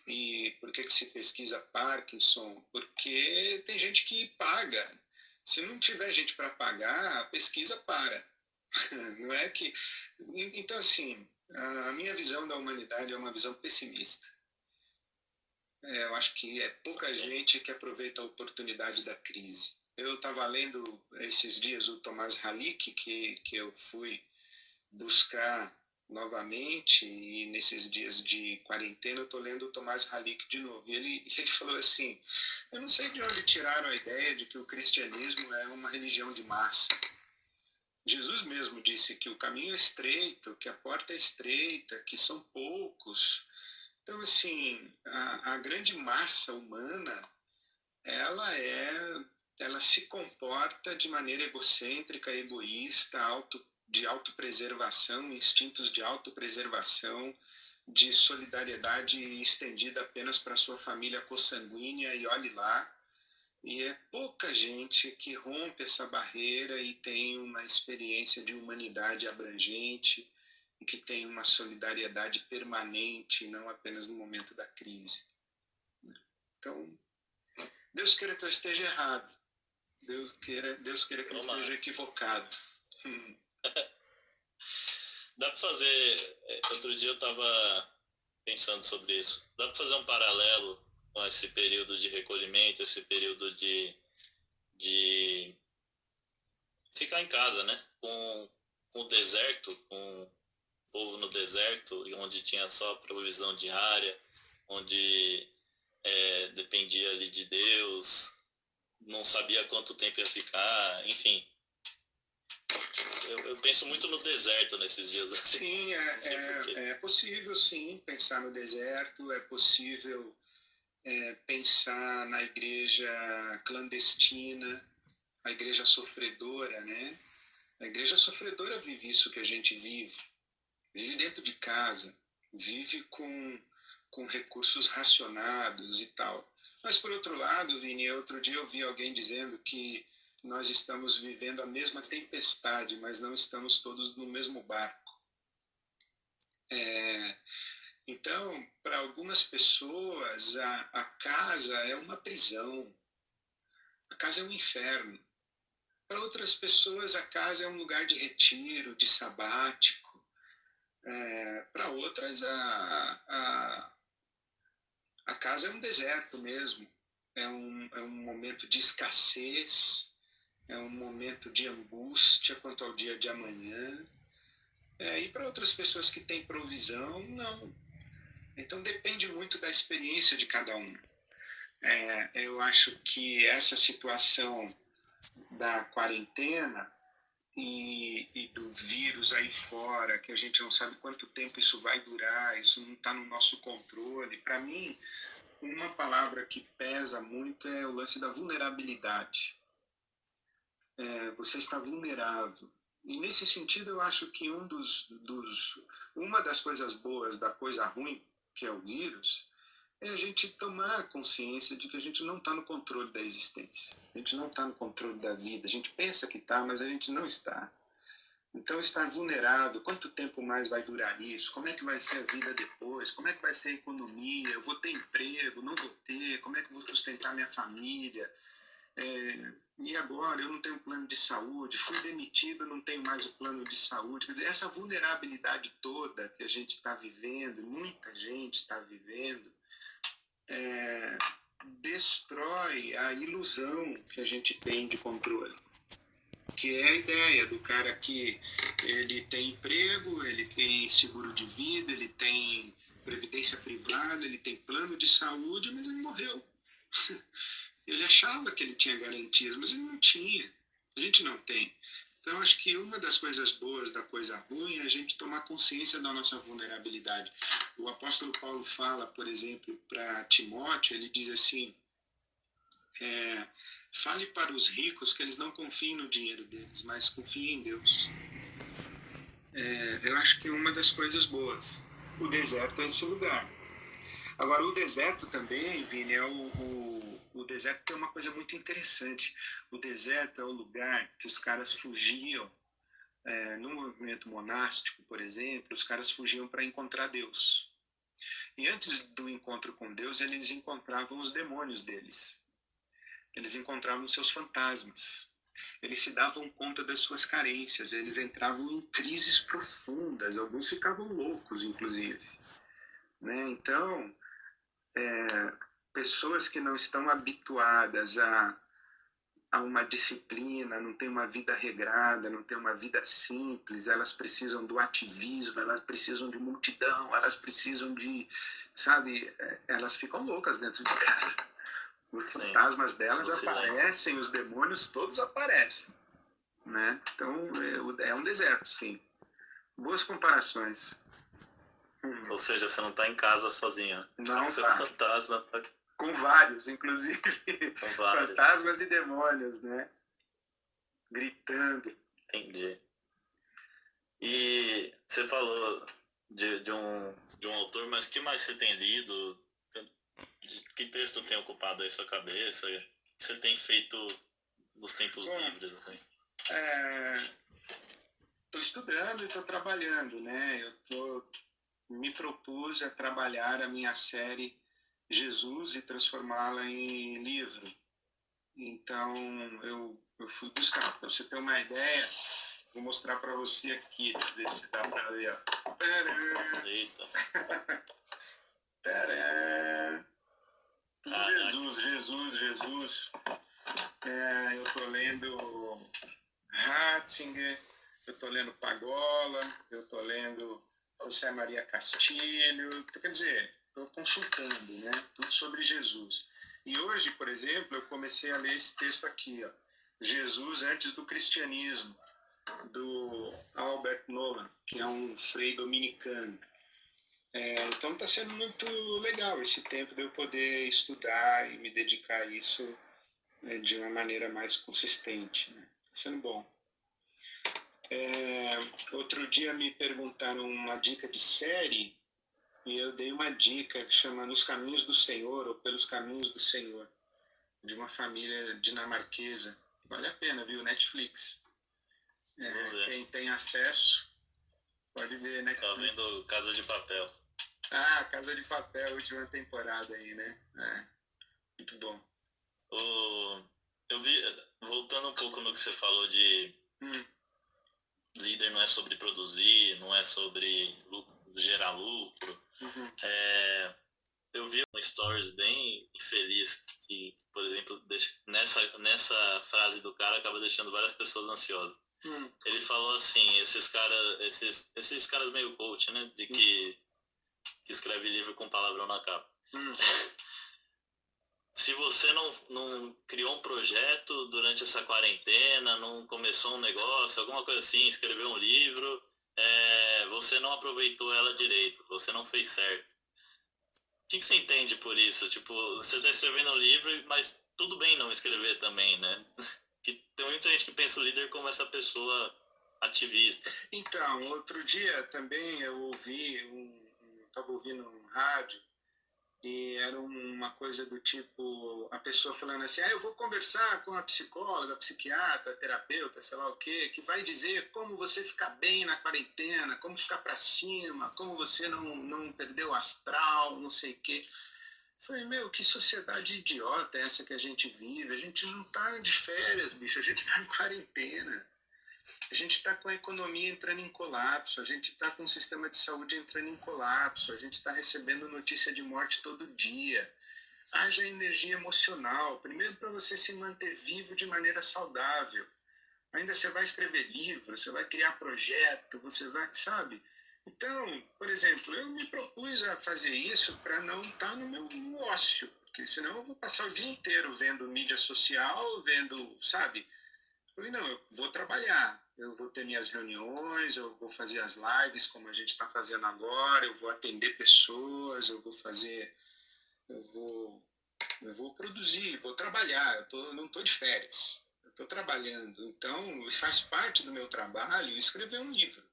e por que se pesquisa Parkinson? Porque tem gente que paga. Se não tiver gente para pagar, a pesquisa para. Não é que... Então, assim, a minha visão da humanidade é uma visão pessimista. Eu acho que é pouca gente que aproveita a oportunidade da crise. Eu estava lendo esses dias o Tomás Halick, que eu fui buscar novamente, e nesses dias de quarentena eu estou lendo o Tomás Halick de novo. E ele falou assim: eu não sei de onde tiraram a ideia de que o cristianismo é uma religião de massa. Jesus mesmo disse que o caminho é estreito, que a porta é estreita, que são poucos. Então, assim, a grande massa humana, ela se comporta de maneira egocêntrica, egoísta, de autopreservação, instintos de autopreservação, de solidariedade estendida apenas para sua família consanguínea, e olhe lá. E é pouca gente que rompe essa barreira e tem uma experiência de humanidade abrangente e que tem uma solidariedade permanente, não apenas no momento da crise. Então, Deus queira que eu esteja errado. Deus queira que eu esteja equivocado. Dá para fazer... Outro dia eu estava pensando sobre isso. Dá para fazer um paralelo com esse período de recolhimento, esse período de ficar em casa, né? Com o deserto, com o povo no deserto, onde tinha só provisão diária, onde dependia ali de Deus, não sabia quanto tempo ia ficar, enfim. Eu penso muito no deserto nesses dias. Assim. Sim, é possível, sim, pensar no deserto, é possível pensar na igreja clandestina, a igreja sofredora, né? A igreja sofredora vive isso que a gente vive. vive dentro de casa, vive com recursos racionados e tal. Mas, por outro lado, Vini, outro dia eu vi alguém dizendo que nós estamos vivendo a mesma tempestade, mas não estamos todos no mesmo barco. Então, para algumas pessoas, a casa é uma prisão, a casa é um inferno. Para outras pessoas, a casa é um lugar de retiro, de sabático. Para outras, a casa é um deserto mesmo. É um momento de escassez, é um momento de angústia quanto ao dia de amanhã. E para outras pessoas que têm provisão, não. Então depende muito da experiência de cada um. Eu acho que essa situação da quarentena e do vírus aí fora, que a gente não sabe quanto tempo isso vai durar, isso não está no nosso controle. Para mim, uma palavra que pesa muito é o lance da vulnerabilidade. Você está vulnerável. E nesse sentido, eu acho que uma das coisas boas da coisa ruim, que é o vírus, é a gente tomar consciência de que a gente não está no controle da existência. A gente não está no controle da vida. A gente pensa que está, mas a gente não está. Então, estar vulnerável, quanto tempo mais vai durar isso? Como é que vai ser a vida depois? Como é que vai ser a economia? Eu vou ter emprego? Não vou ter? Como é que eu vou sustentar minha família? E agora eu não tenho plano de saúde, fui demitido, não tenho mais o plano de saúde. Quer dizer, essa vulnerabilidade toda que a gente está vivendo, muita gente está vivendo, destrói a ilusão que a gente tem de controle. Que é a ideia do cara que ele tem emprego, ele tem seguro de vida, ele tem previdência privada, ele tem plano de saúde, mas ele morreu. Ele achava que ele tinha garantias, mas ele não tinha. A gente não tem. Então, acho que uma das coisas boas da coisa ruim é a gente tomar consciência da nossa vulnerabilidade. O apóstolo Paulo fala, por exemplo, para Timóteo, ele diz assim, fale para os ricos que eles não confiem no dinheiro deles, mas confiem em Deus. Eu acho que uma das coisas boas. O deserto é esse lugar. Agora, o deserto também, Vini, o deserto tem uma coisa muito interessante. O deserto é o lugar que os caras fugiam, no movimento monástico, por exemplo, os caras fugiam para encontrar Deus. E antes do encontro com Deus, eles encontravam os demônios deles. Eles encontravam seus fantasmas. Eles se davam conta das suas carências, eles entravam em crises profundas, alguns ficavam loucos, inclusive. Né? Então, pessoas que não estão habituadas a uma disciplina, não têm uma vida regrada, não têm uma vida simples, elas precisam do ativismo, elas precisam de multidão, elas precisam de, sabe, elas ficam loucas dentro de casa. Os fantasmas delas aparecem, os demônios todos aparecem. Né? Então, é um deserto, sim. Boas comparações. Ou seja, você não está em casa sozinho. Não, seu fantasma tá... Com vários, inclusive. Com vários. Fantasmas e demônios, né? Gritando. Entendi. E você falou de um autor, mas que mais você tem lido? Que texto tem ocupado aí sua cabeça? O que você tem feito nos tempos livres? Assim? Estou estudando e estou trabalhando, né? Me propus a trabalhar a minha série Jesus e transformá-la em livro. Então, eu fui buscar. Para você ter uma ideia, vou mostrar para você aqui. Deixa eu ver se dá para ver. Tcharam! Eita! Tcharam! Jesus. Eu estou lendo Ratzinger, eu estou lendo Pagola, eu estou lendo José Maria Castilho. Quer dizer, estou consultando, né? Tudo sobre Jesus. E hoje, por exemplo, eu comecei a ler esse texto aqui, ó, Jesus antes do cristianismo, do Albert Nolan, que é um frei dominicano. Então está sendo muito legal esse tempo de eu poder estudar e me dedicar a isso, né, de uma maneira mais consistente. Está sendo bom. Outro dia me perguntaram uma dica de série e eu dei uma dica que chama Nos Caminhos do Senhor ou Pelos Caminhos do Senhor, de uma família dinamarquesa. Vale a pena, viu? Netflix. Quem tem acesso pode ver, né? Tá vendo Casa de Papel. Ah, Casa de Papel, última temporada aí, né? Muito bom. Eu vi, voltando um pouco no que você falou de líder não é sobre produzir, não é sobre gerar lucro. Eu vi um stories bem infeliz que, por exemplo, nessa frase do cara acaba deixando várias pessoas ansiosas. Ele falou assim, esses caras meio coach, né, de que escreve livro com palavrão na capa. Se você não criou um projeto durante essa quarentena, não começou um negócio, alguma coisa assim, escreveu um livro, você não aproveitou ela direito, você não fez certo. O que você entende por isso? Tipo, você está escrevendo um livro, mas tudo bem não escrever também, né? Que tem muita gente que pensa o líder como essa pessoa ativista. Então, outro dia também eu ouvi, estava ouvindo um rádio, e era uma coisa do tipo, a pessoa falando assim, eu vou conversar com a psicóloga, a psiquiatra, a terapeuta, sei lá o quê, que vai dizer como você ficar bem na quarentena, como ficar para cima, como você não perder o astral, não sei o quê. Eu falei, que sociedade idiota é essa que a gente vive? A gente não tá de férias, bicho, a gente tá em quarentena. A gente está com a economia entrando em colapso, a gente está com o sistema de saúde entrando em colapso, a gente está recebendo notícia de morte todo dia. Haja energia emocional, primeiro para você se manter vivo de maneira saudável. Ainda você vai escrever livro, você vai criar projeto, você vai, sabe? Então, por exemplo, eu me propus a fazer isso para não estar no meu ócio, porque senão eu vou passar o dia inteiro vendo mídia social, vendo, sabe? Falei, não, eu vou trabalhar, eu vou ter minhas reuniões, eu vou fazer as lives como a gente está fazendo agora, eu vou atender pessoas, eu vou produzir, vou trabalhar, não estou de férias, eu estou trabalhando. Então, faz parte do meu trabalho escrever um livro.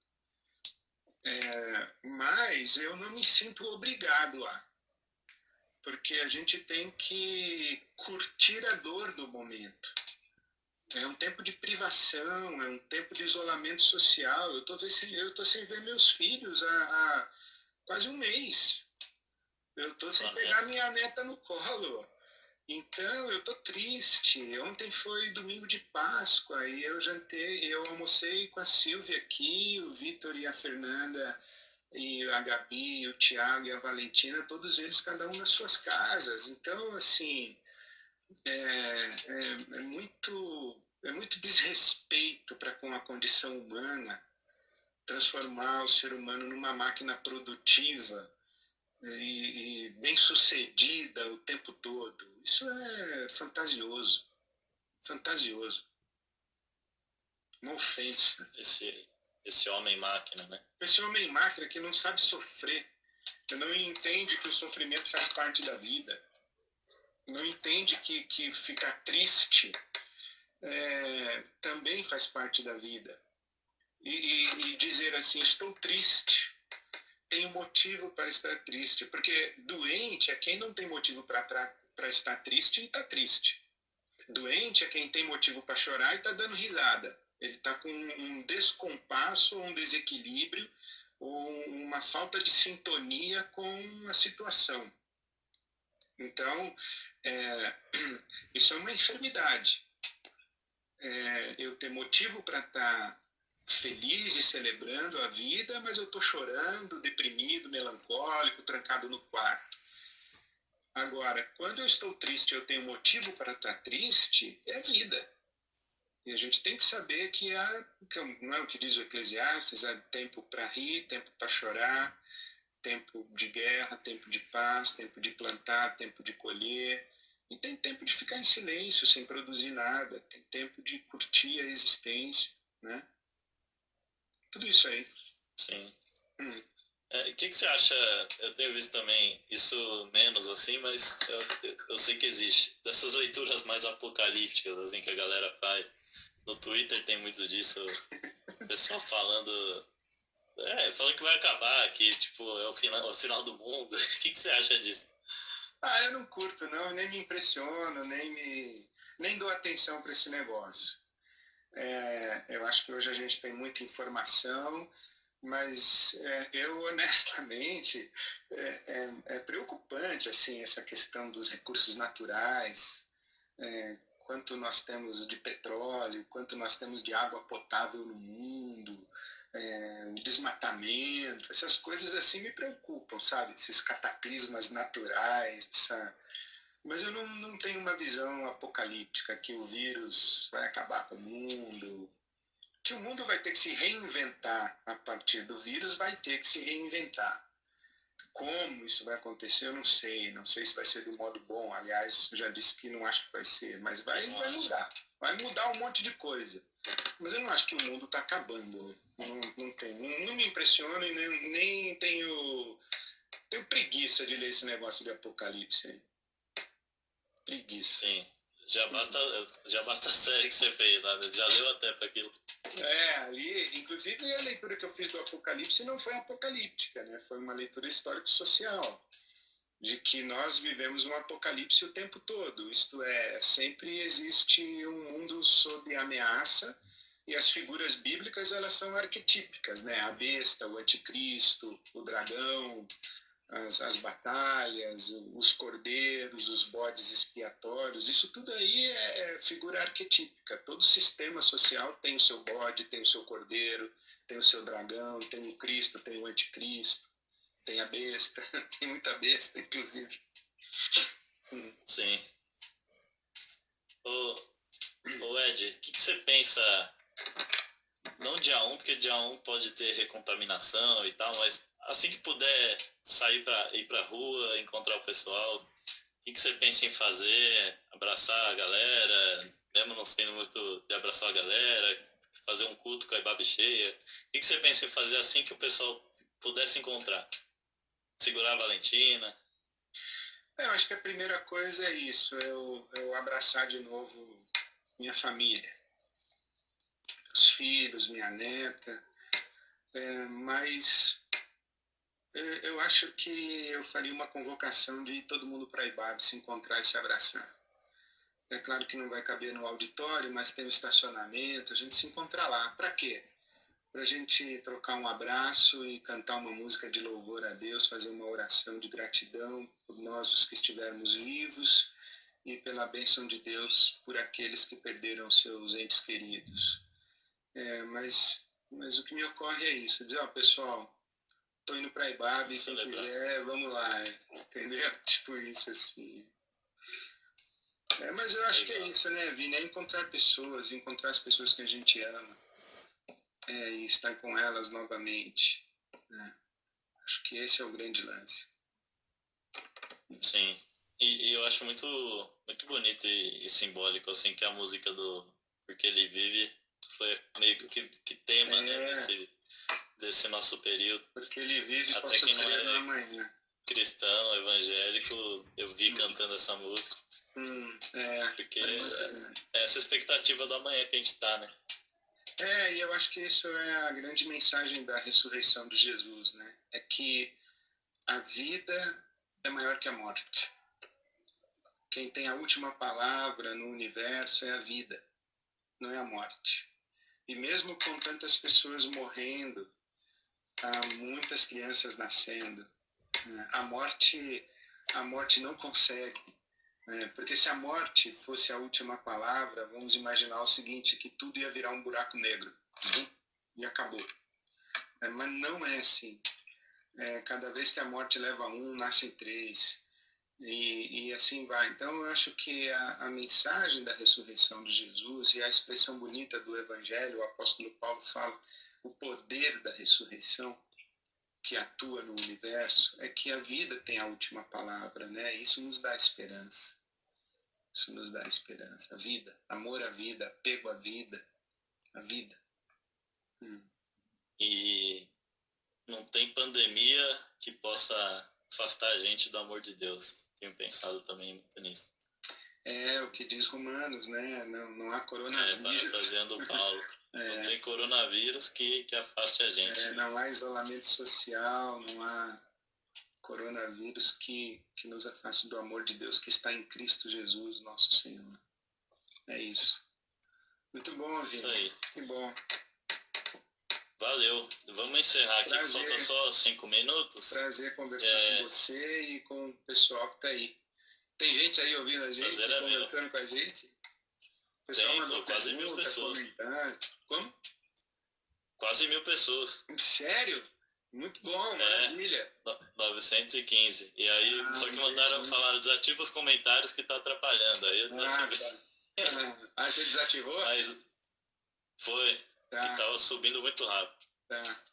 Mas eu não me sinto obrigado porque a gente tem que curtir a dor do momento. É um tempo de privação, é um tempo de isolamento social. Eu estou sem ver meus filhos há quase um mês. Eu estou sem pegar minha neta no colo. Então, eu estou triste. Ontem foi domingo de Páscoa e eu almocei com a Silvia aqui, o Vitor e a Fernanda, e a Gabi, o Tiago e a Valentina, todos eles, cada um nas suas casas. Então, assim, é muito desrespeito para com a condição humana transformar o ser humano numa máquina produtiva e bem-sucedida o tempo todo. Isso é fantasioso. Fantasioso. Uma ofensa. Esse homem-máquina, né? Esse homem-máquina que não sabe sofrer, que não entende que o sofrimento faz parte da vida, não entende que ficar triste também faz parte da vida. E dizer assim, estou triste, tenho motivo para estar triste, porque doente é quem não tem motivo para estar triste e está triste. Doente é quem tem motivo para chorar e está dando risada. Ele está com um descompasso, um desequilíbrio, ou uma falta de sintonia com a situação. Então, isso é uma enfermidade. Eu ter motivo para estar feliz e celebrando a vida, mas eu estou chorando, deprimido, melancólico, trancado no quarto. Agora, quando eu estou triste, eu tenho motivo para estar triste, é vida. E a gente tem que saber que não é o que diz o Eclesiastes, há tempo para rir, tempo para chorar, tempo de guerra, tempo de paz, tempo de plantar, tempo de colher. E tem tempo de ficar em silêncio, sem produzir nada. Tem tempo de curtir a existência, né? Tudo isso aí. Sim. O que você acha? Eu tenho visto também isso menos assim, mas eu sei que existe. Dessas leituras mais apocalípticas assim, que a galera faz. No Twitter tem muito disso. pessoal falando que vai acabar, que tipo, é o final do mundo. O que você acha disso? Ah, eu não curto, não, nem me impressiono, nem dou atenção para esse negócio. Eu acho que hoje a gente tem muita informação, mas eu honestamente é preocupante assim essa questão dos recursos naturais, quanto nós temos de petróleo, quanto nós temos de água potável no mundo, desmatamento, essas coisas assim me preocupam, sabe? Esses cataclismas naturais, mas eu não tenho uma visão apocalíptica que o vírus vai acabar com o mundo, que o mundo vai ter que se reinventar a partir do vírus, vai ter que se reinventar. Como isso vai acontecer, eu não sei. Não sei se vai ser do modo bom. Aliás, já disse que não acho que vai ser, mas vai mudar. Vai mudar um monte de coisa. Mas eu não acho que o mundo está acabando. Não me impressiona e nem tenho preguiça de ler esse negócio de apocalipse aí. Preguiça. Sim. Já basta a série que você fez, né? Já leu até para aquilo. Ali, inclusive a leitura que eu fiz do Apocalipse não foi apocalíptica, né? Foi uma leitura histórico-social, de que nós vivemos um apocalipse o tempo todo, isto é, sempre existe um mundo sob ameaça, e as figuras bíblicas, elas são arquetípicas, né? A besta, o anticristo, o dragão, as batalhas, os cordeiros, os bodes expiatórios, isso tudo aí é figura arquetípica. Todo sistema social tem o seu bode, tem o seu cordeiro, tem o seu dragão, tem o Cristo, tem o anticristo, tem a besta, tem muita besta, inclusive. Sim. Ô Ed, o que você pensa, não dia 1, porque dia 1 pode ter recontaminação e tal, mas assim que puder sair ir pra rua, encontrar o pessoal, o que você pensa em fazer? Abraçar a galera, mesmo não sendo muito de abraçar a galera, fazer um culto com a Ibabe cheia? O que você pensa em fazer assim que o pessoal pudesse encontrar? Segurar a Valentina? Eu acho que a primeira coisa é isso, eu abraçar de novo minha família, meus filhos, minha neta, mas eu acho que eu faria uma convocação de ir todo mundo para a Ibabe se encontrar e se abraçar. É claro que não vai caber no auditório, mas tem o estacionamento, a gente se encontra lá. Para quê? Para a gente trocar um abraço e cantar uma música de louvor a Deus, fazer uma oração de gratidão por nós, os que estivermos vivos, e pela bênção de Deus por aqueles que perderam seus entes queridos. Mas o que me ocorre é isso, dizer, pessoal, tô indo para a Ibabe, quem quiser, vamos lá, entendeu? Tipo isso, assim. Mas eu acho que é isso, né, Vini? É encontrar pessoas, encontrar as pessoas que a gente ama, e estar com elas novamente. Né? Acho que esse é o grande lance. Sim. E eu acho muito, muito bonito e simbólico, assim, que a música do Porque Ele Vive foi meio que tema, né, desse nosso período. Porque Ele Vive, até posso quem não crer é amanhã. Cristão, evangélico, eu vi cantando essa música. Porque é essa expectativa do amanhã que a gente tá, né? E eu acho que isso é a grande mensagem da ressurreição de Jesus, né? É que a vida é maior que a morte. Quem tem a última palavra no universo é a vida, não é a morte. E mesmo com tantas pessoas morrendo, há muitas crianças nascendo, né? A morte não consegue. Porque se a morte fosse a última palavra, vamos imaginar o seguinte, que tudo ia virar um buraco negro. E acabou. Mas não é assim. Cada vez que a morte leva um, nascem três. E assim vai. Então eu acho que a mensagem da ressurreição de Jesus e a expressão bonita do Evangelho, o apóstolo Paulo fala, o poder da ressurreição que atua no universo, é que a vida tem a última palavra, né? Isso nos dá esperança. Isso nos dá esperança. A vida, amor à vida, apego à vida, a vida. E não tem pandemia que possa afastar a gente do amor de Deus. Tenho pensado também muito nisso. É o que diz Romanos, né? Não há coronavírus, parafraseando o Paulo. Não tem coronavírus que afaste a gente. não há isolamento social, não há coronavírus que nos afaste do amor de Deus que está em Cristo Jesus, nosso Senhor. É isso. Muito bom, Vini. Isso aí. Que bom. Valeu. Vamos encerrar aqui, Prazer. faltam só 5 minutos. Prazer conversar com você e com o pessoal que está aí. Tem gente aí ouvindo a gente, conversando com a gente? O pessoal mandou quase pergunta, 1000 pessoas. Comentário. Como? Quase 1000 pessoas. Sério? Muito bom, maravilha. 915. E aí, só que mandaram falar, desativa os comentários que tá atrapalhando. Aí eu desativei. Tá. Você desativou? Mas foi. Tá. Que tava subindo muito rápido. Tá.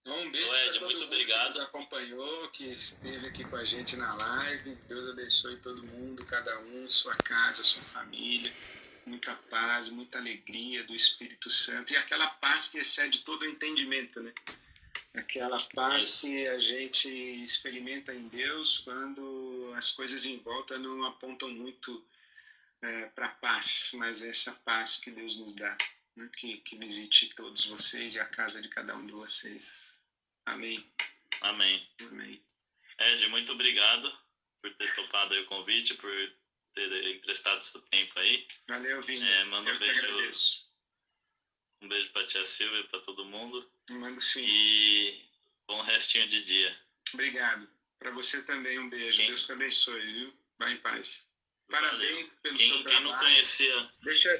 Então, um beijo Ed, para todo muito mundo obrigado. que nos acompanhou, que esteve aqui com a gente na live. Deus abençoe todo mundo, cada um, sua casa, sua família. Muita paz, muita alegria do Espírito Santo. E aquela paz que excede todo o entendimento, né? Aquela paz que a gente experimenta em Deus quando as coisas em volta não apontam muito para a paz, mas essa paz que Deus nos dá, né? Que visite todos vocês e a casa de cada um de vocês. Amém. Amém. Amém. Ed, muito obrigado por ter topado aí o convite, por ter emprestado seu tempo aí. Valeu, Vini. Manda um beijo. Um beijo pra tia Silvia e pra todo mundo. Mando sim. E bom restinho de dia. Obrigado. Para você também um beijo. Deus te abençoe, viu? Vai em paz. Parabéns pelo seu trabalho. Quem não conhecia...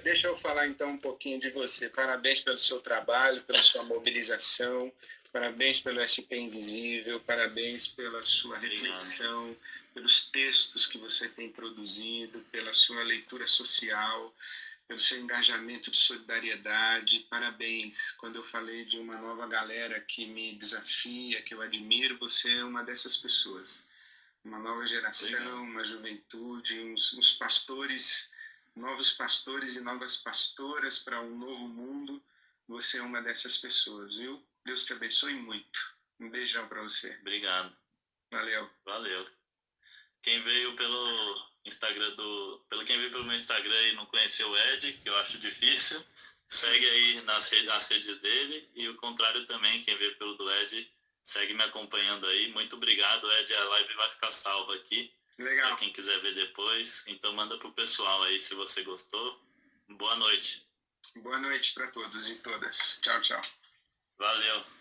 Deixa eu falar então um pouquinho de você. Parabéns pelo seu trabalho, pela sua mobilização. Parabéns pelo SP Invisível. Parabéns pela sua reflexão, pelos textos que você tem produzido, pela sua leitura social, pelo seu engajamento de solidariedade. Parabéns. Quando eu falei de uma nova galera que me desafia, que eu admiro, você é uma dessas pessoas. Uma nova geração, uma juventude, uns pastores, novos pastores e novas pastoras para um novo mundo. Você é uma dessas pessoas, viu? Deus te abençoe muito. Um beijão para você. Obrigado. Valeu. Quem veio pelo Instagram quem veio pelo meu Instagram e não conheceu o Ed, que eu acho difícil, segue aí nas redes dele, e o contrário também, quem veio pelo do Ed, segue me acompanhando aí. Muito obrigado, Ed. A live vai ficar salva aqui. Legal. Pra quem quiser ver depois. Então manda pro pessoal aí se você gostou. Boa noite. Boa noite para todos e todas. Tchau, tchau. Valeu.